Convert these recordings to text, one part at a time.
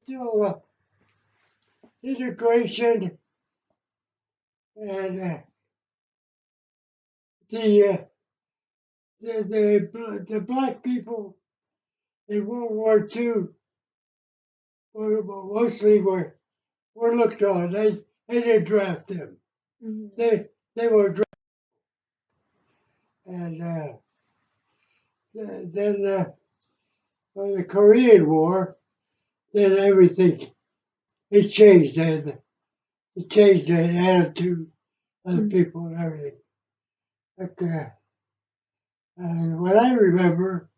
So integration and the, uh, the black people in World War II were looked on. They didn't draft them. They were drafted, and then for the Korean War, then everything it changed, and it changed the attitude of the people and everything. But what I remember,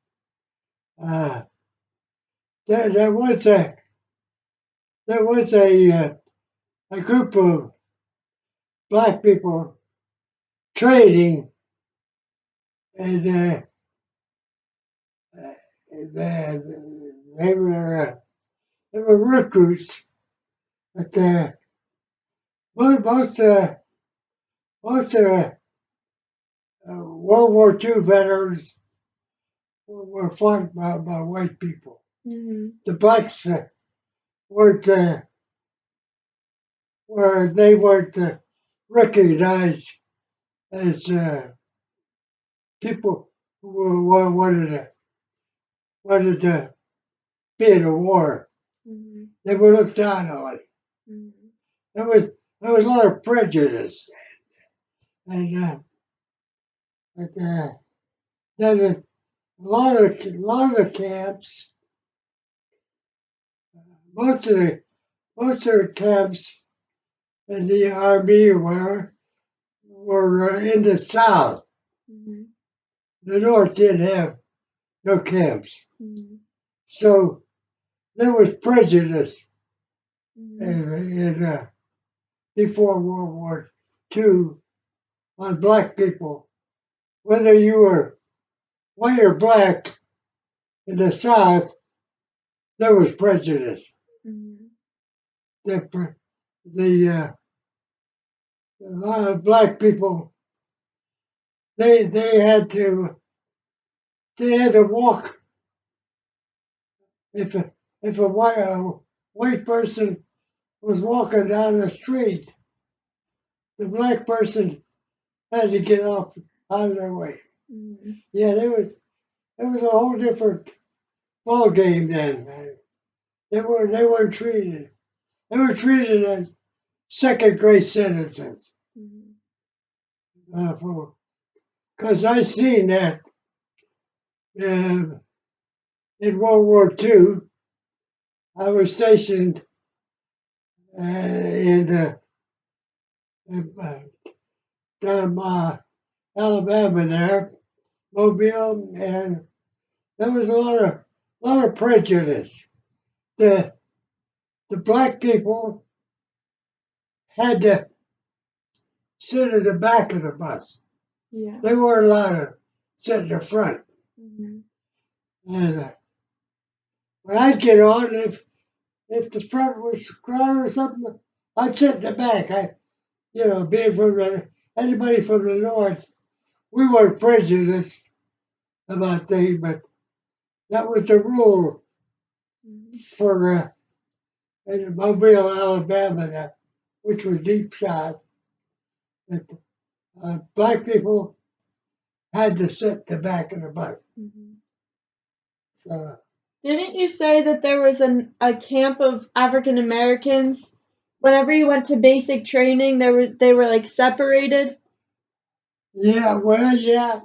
uh, there was a group of black people trading, and they they were recruits. But most most uh, most World War II veterans were fought by white people. The blacks weren't were they weren't recognized as people who wanted to be in a war. They were looked down on. There was there was a lot of prejudice, and but, then a lot of the camps, most of the most of the camps in the army were in the south. The north didn't have no camps, so there was prejudice in before World War II on black people, whether you were white or black in the South, there was prejudice. The the a lot of black people they they had to walk if if a white person was walking down the street, the black person had to get off out of their way. Yeah, there was a whole different ball game then. They weren't treated. They were treated as second grade citizens. Because I seen that uh, in World War II. I was stationed in down Alabama there, Mobile, and there was a lot of prejudice. The the black people had to sit in the back of the bus. They weren't allowed to sit in the front. And when I'd get on, if the front was crowded or something, I'd sit in the back. Being from anybody from the north, we weren't prejudiced about things, but that was the rule for in Mobile, Alabama, which was deep south. That black people had to sit in the back of the bus. So Didn't you say that there was a camp of African Americans? Whenever you went to basic training, they were like separated. yeah, well, yeah.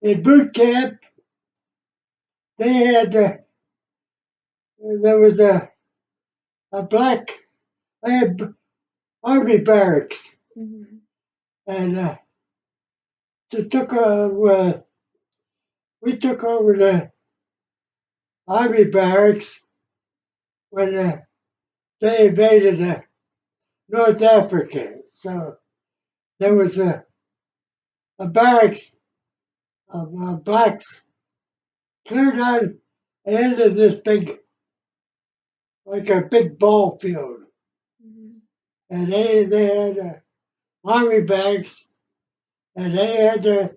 In boot camp, they had there was a black. I had army barracks, and took we took over the army barracks when they invaded North Africa. So there was a barracks of blacks clear down the end of this like a big ball field, and they had army barracks, and they had a,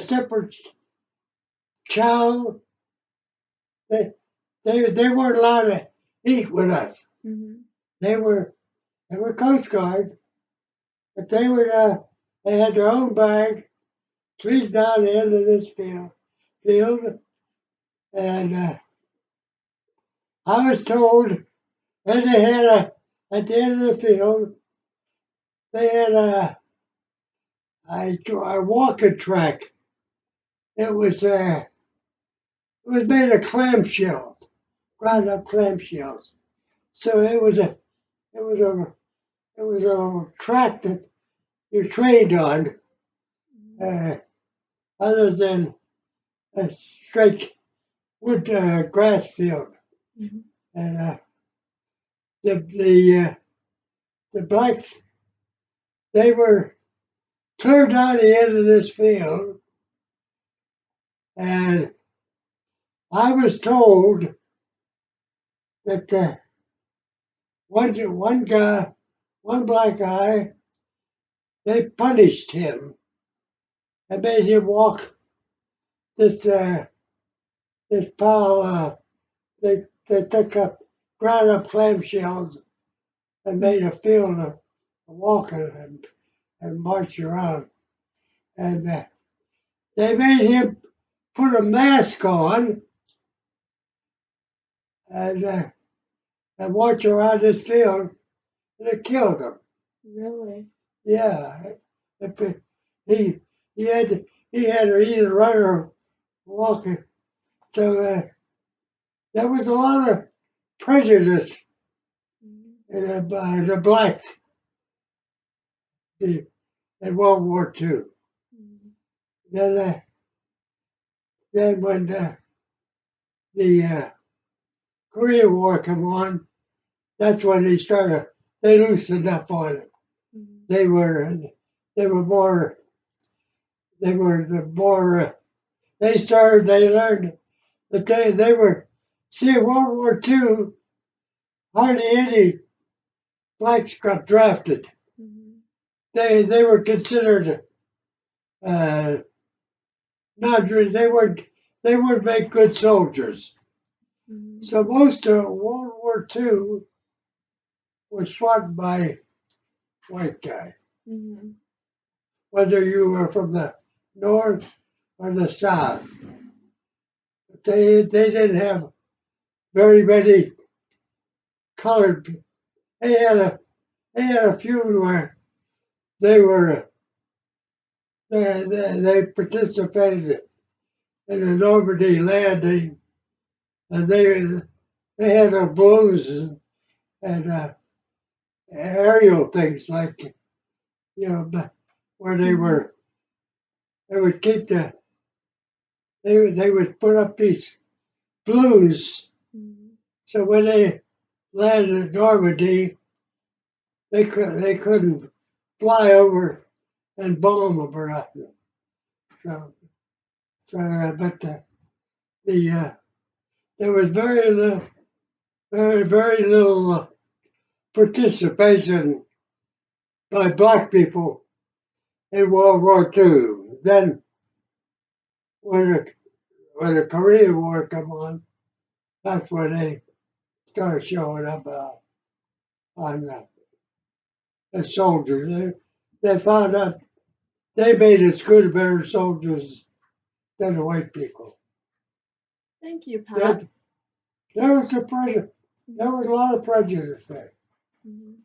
separate chow they they weren't allowed to eat with us. Mhm. They were Coast Guard, but they had their own bag, trees down the end of this field, and I was told, and they had at the end of the field, they had a walking track. It was made of clamshells, ground up clamshells. So it was a it was a track that you trained on, uh, other than a straight wood grass field. Mhm. And the blacks, they were clear down the end of this field, and I was told that one guy, one black guy, they punished him and made him walk this this pile. They took up ground up clamshells and made a field of walking and march around. And they made him put a mask on and march around this field, and it killed him. Really? Yeah, he he had to either run or walk. So there was a lot of prejudice Mhm. by the blacks in World War II. Mhm. Then then when the Korean War came on, that's when they loosened up on it. Mhm. They were more they were the more they learned that they were see in World War II hardly any blacks got drafted. Mhm. They were considered uh, not they would make good soldiers. Mhm. So most of World War II was fought by white guys, Mhm. whether you were from the north or the south. They didn't have very many colored. They had a they had a few where they were they participated in the Normandy landing, and they had a blues and aerial things like where Mhm. they would keep they would put up these blues, Mhm. so when they landed at Normandy, they couldn't fly over and bomb them or nothing. So but the there was very little participation by black people in World War II. Then when the Korean War came on, that's when they started showing up on as soldiers. They found out they made as good or better soldiers than the white people. Thank you, Pat. That there was a prejudice. There Mhm. was a lot of prejudice there. Mhm.